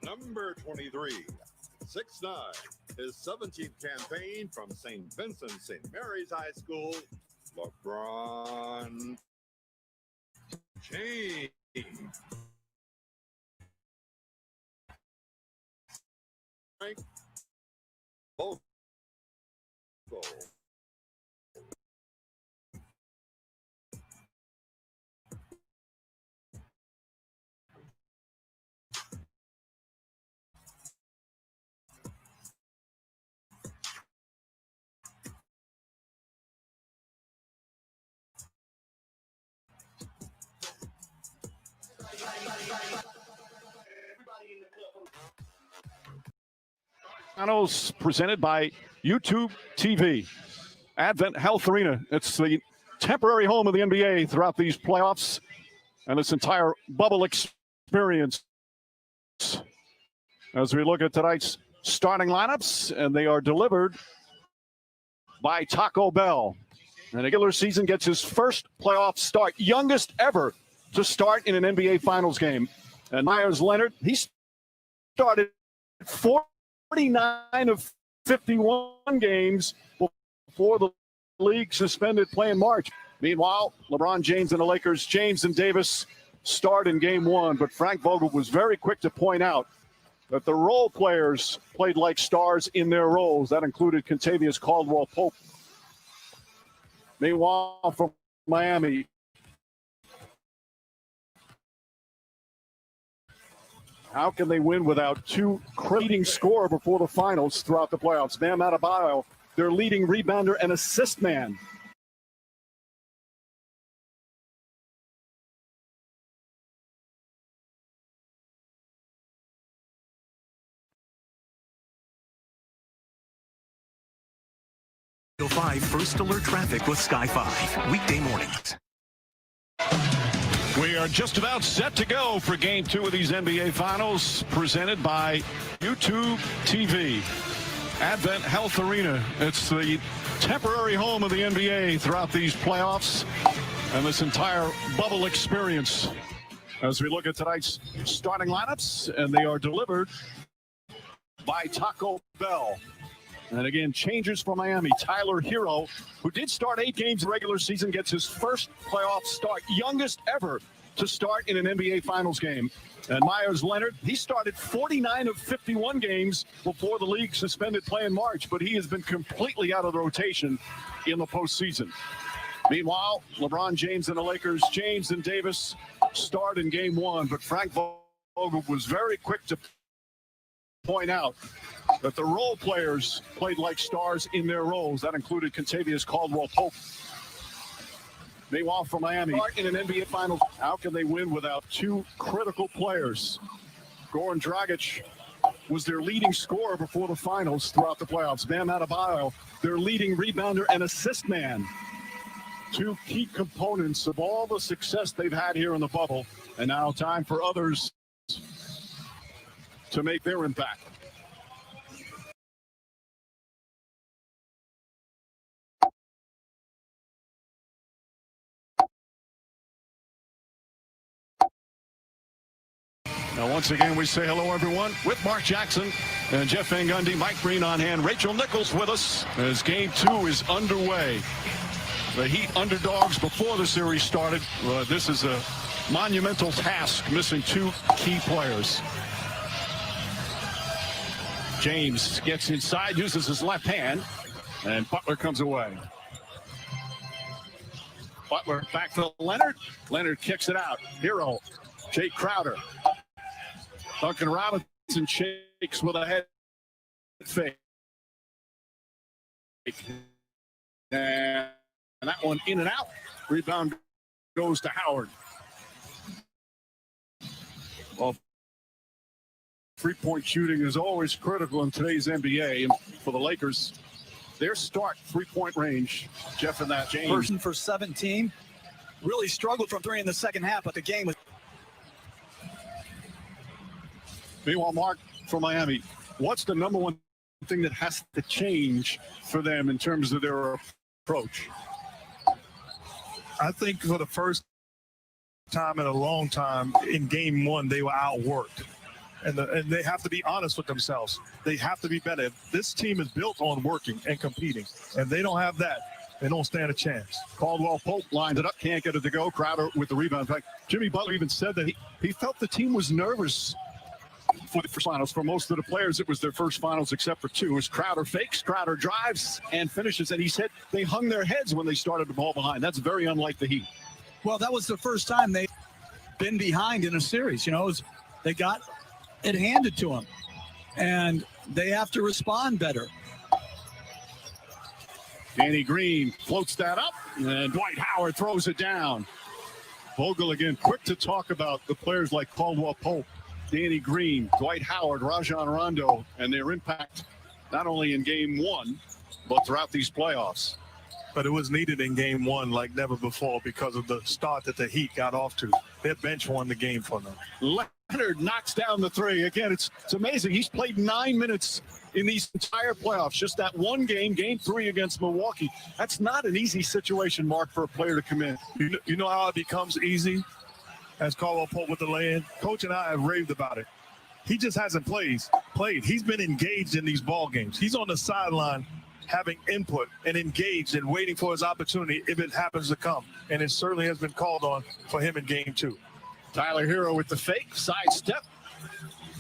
Number 23, 6'9", his 17th campaign from St. Vincent St. Mary's High School, LeBron James. Frank Vogel. Finals presented by YouTube TV. Advent Health Arena. It's the temporary home of the NBA throughout these playoffs and this entire bubble experience. As we look at tonight's starting lineups, and they are delivered by Taco Bell. And the regular season gets his first playoff start, youngest ever to start in an NBA Finals game. And Myers Leonard, he started 49 of 51 games before the league suspended play in March. Meanwhile, LeBron James and the Lakers, James and Davis start in game one. But Frank Vogel was very quick to point out that the role players played like stars in their roles. That included Kentavious Caldwell-Pope. Meanwhile, from Miami, how can they win without two leading scorer before the finals throughout the playoffs? Bam Adebayo, their leading rebounder and assist man. First alert traffic with Sky 5, weekday mornings. We are just about set to go for Game 2 of these NBA Finals, presented by YouTube TV. Advent Health Arena. It's the temporary home of the NBA throughout these playoffs and this entire bubble experience. As we look at tonight's starting lineups, and they are delivered by Taco Bell. And again, changes for Miami. Tyler Hero, who did start 8 games in the regular season, gets his first playoff start, youngest ever to start in an NBA Finals game. And Myers Leonard, he started 49 of 51 games before the league suspended play in March, but he has been completely out of the rotation in the postseason. Meanwhile, LeBron James and the Lakers, James and Davis start in game one, but Frank Vogel was very quick to point out that the role players played like stars in their roles. That included Kentavious Caldwell-Pope. Meanwhile, from Miami, in an NBA Finals, how can they win without two critical players? Goran Dragic was their leading scorer before the finals throughout the playoffs. Bam Adebayo, their leading rebounder and assist man. Two key components of all the success they've had here in the bubble. And now time for others to make their impact. Now, once again, we say hello, everyone, with Mark Jackson and Jeff Van Gundy, Mike Breen on hand, Rachel Nichols with us as Game 2 is underway. The Heat underdogs before the series started. This is a monumental task, missing two key players. James gets inside, uses his left hand, and Butler comes away. Butler back to Leonard. Leonard kicks it out. Hero, Jay Crowder. Duncan Robinson shakes with a head fake. And that one in and out. Rebound goes to Howard. Well, three-point shooting is always critical in today's NBA. And for the Lakers, their start three-point range, Jeff and that James. Person for 17. Really struggled from three in the second half, but the game was. Meanwhile, Mark, from Miami, what's the number one thing that has to change for them in terms of their approach? I think for the first time in a long time in game one, they were outworked. and they have to be honest with themselves. They have to be better. This team is built on working and competing, and they don't have that. They don't stand a chance. Caldwell Pope lined it up, can't get it to go. Crowder with the rebound. In fact, Jimmy Butler even said that he felt the team was nervous for the finals. For most of the players, it was their first finals except for two. As Crowder fakes, Crowder drives and finishes. And he said they hung their heads when they started the ball behind. That's very unlike the Heat. Well, that was the first time they've been behind in a series. They got it handed to them, and they have to respond better. Danny Green floats that up, and Dwight Howard throws it down. Vogel again, quick to talk about the players like Caldwell Pope, Danny Green, Dwight Howard, Rajon Rondo, and their impact not only in game one, but throughout these playoffs. But it was needed in game one like never before because of the start that the Heat got off to. Their bench won the game for them. Leonard knocks down the three. Again, it's amazing. He's played 9 minutes in these entire playoffs. Just that one game, game three against Milwaukee. That's not an easy situation, Mark, for a player to come in. You know how it becomes easy? As Caldwell Pope with the lay-in. Coach and I have raved about it. He just hasn't played. He's been engaged in these ball games. He's on the sideline having input and engaged and waiting for his opportunity if it happens to come. And it certainly has been called on for him in game two. Tyler Hero with the fake, side step,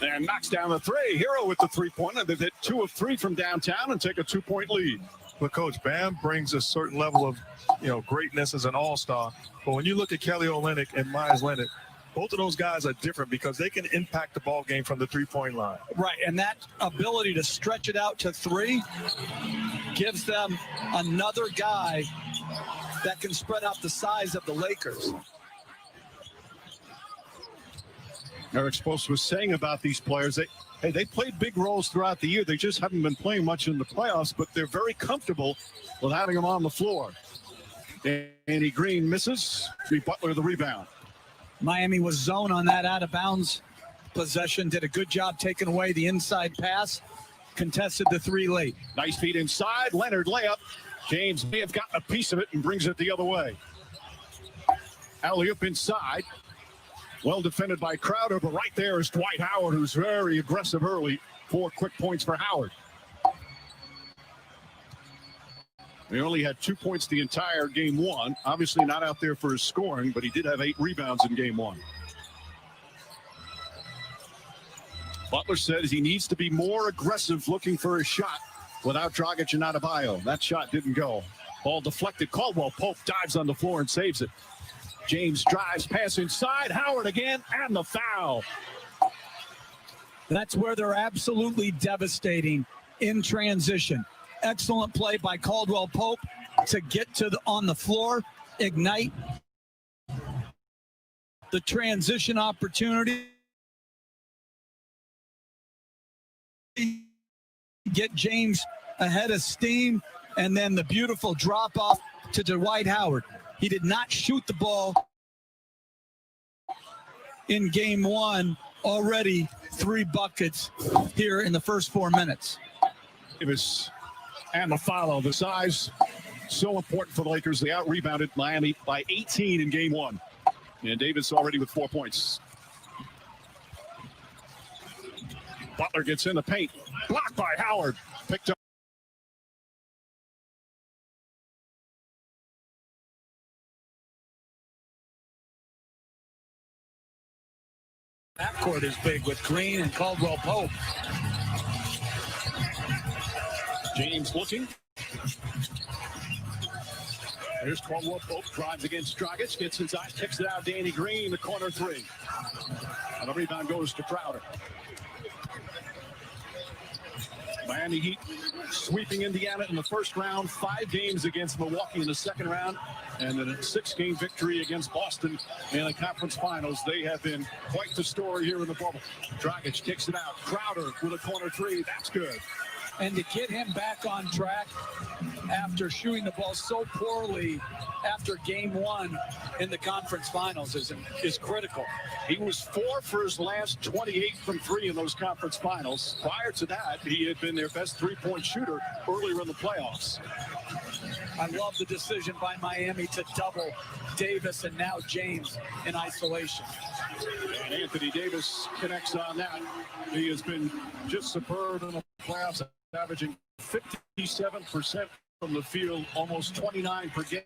and knocks down the three. Hero with the three-pointer. They've hit 2 of 3 from downtown and take a 2-point lead. But Coach, Bam brings a certain level of, greatness as an all-star. But when you look at Kelly Olynyk and Myers Leonard, both of those guys are different because they can impact the ball game from the three-point line. Right, and that ability to stretch it out to three gives them another guy that can spread out the size of the Lakers. Eric Spoelstra was saying about these players, they played big roles throughout the year. They just haven't been playing much in the playoffs, but they're very comfortable with having them on the floor. Danny Green misses. Butler the rebound. Miami was zone on that out-of-bounds possession, did a good job taking away the inside pass, contested the three late. Nice feed inside. Leonard layup. James may have gotten a piece of it and brings it the other way. Alley-oop inside. Well defended by Crowder, but right there is Dwight Howard, who's very aggressive early. 4 quick points for Howard. He only had 2 points the entire game one. Obviously not out there for his scoring, but he did have 8 rebounds in game one. Butler says he needs to be more aggressive looking for his shot without Dragic and Adebayo. That shot didn't go. Ball deflected. Caldwell Pope dives on the floor and saves it. James drives, pass inside. Howard again, and the foul. That's where they're absolutely devastating in transition. Excellent play by Caldwell Pope to get on the floor, ignite the transition opportunity, get James ahead of steam, and then the beautiful drop off to Dwight Howard. He did not shoot the ball in game one. Already 3 buckets here in the first 4 minutes. Davis and the follow. The size, so important for the Lakers. They out-rebounded Miami by 18 in game one. And Davis already with 4 points. Butler gets in the paint. Blocked by Howard. Picked up. Backcourt is big with Green and Caldwell Pope. James looking. Here's Caldwell Pope, drives against Dragic, gets inside, kicks it out. Danny Green, the corner three. And the rebound goes to Crowder. Miami Heat sweeping Indiana in the first round, 5 games against Milwaukee in the second round, and then a 6-game victory against Boston in the conference finals. They have been quite the story here in the bubble. Dragic kicks it out. Crowder with a corner three. That's good. And to get him back on track after shooting the ball so poorly after game one in the conference finals is critical. He was 4 for his last 28 from 3 in those conference finals. Prior to that, he had been their best 3-point shooter earlier in the playoffs. I love the decision by Miami to double Davis and now James in isolation. And Anthony Davis connects on that. He has been just superb in the playoffs, averaging 57% from the field, almost 29 per game.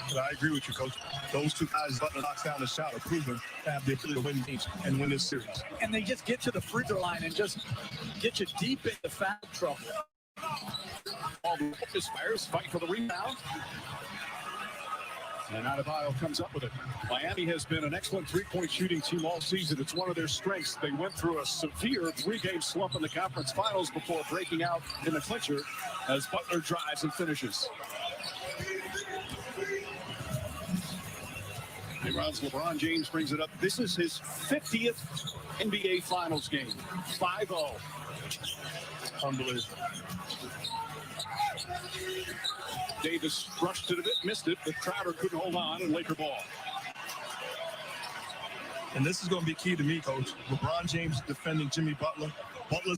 But I agree with you, Coach. Those two guys, Butler knocks down the shot, are proven to have the ability to win games and win this series. And they just get to the free throw line and just get you deep into foul trouble. All the Spires fight for the rebound. And Adebayo comes up with it. Miami has been an excellent three-point shooting team all season. It's one of their strengths. They went through a severe three-game slump in the conference finals before breaking out in the clincher as Butler drives and finishes. He runs. LeBron James brings it up. This is his 50th NBA Finals game. 5-0. Unbelievable. Davis rushed it a bit, missed it, but Crowder couldn't hold on, and Laker ball. And this is going to be key to me, Coach. LeBron James defending Jimmy Butler. Butler's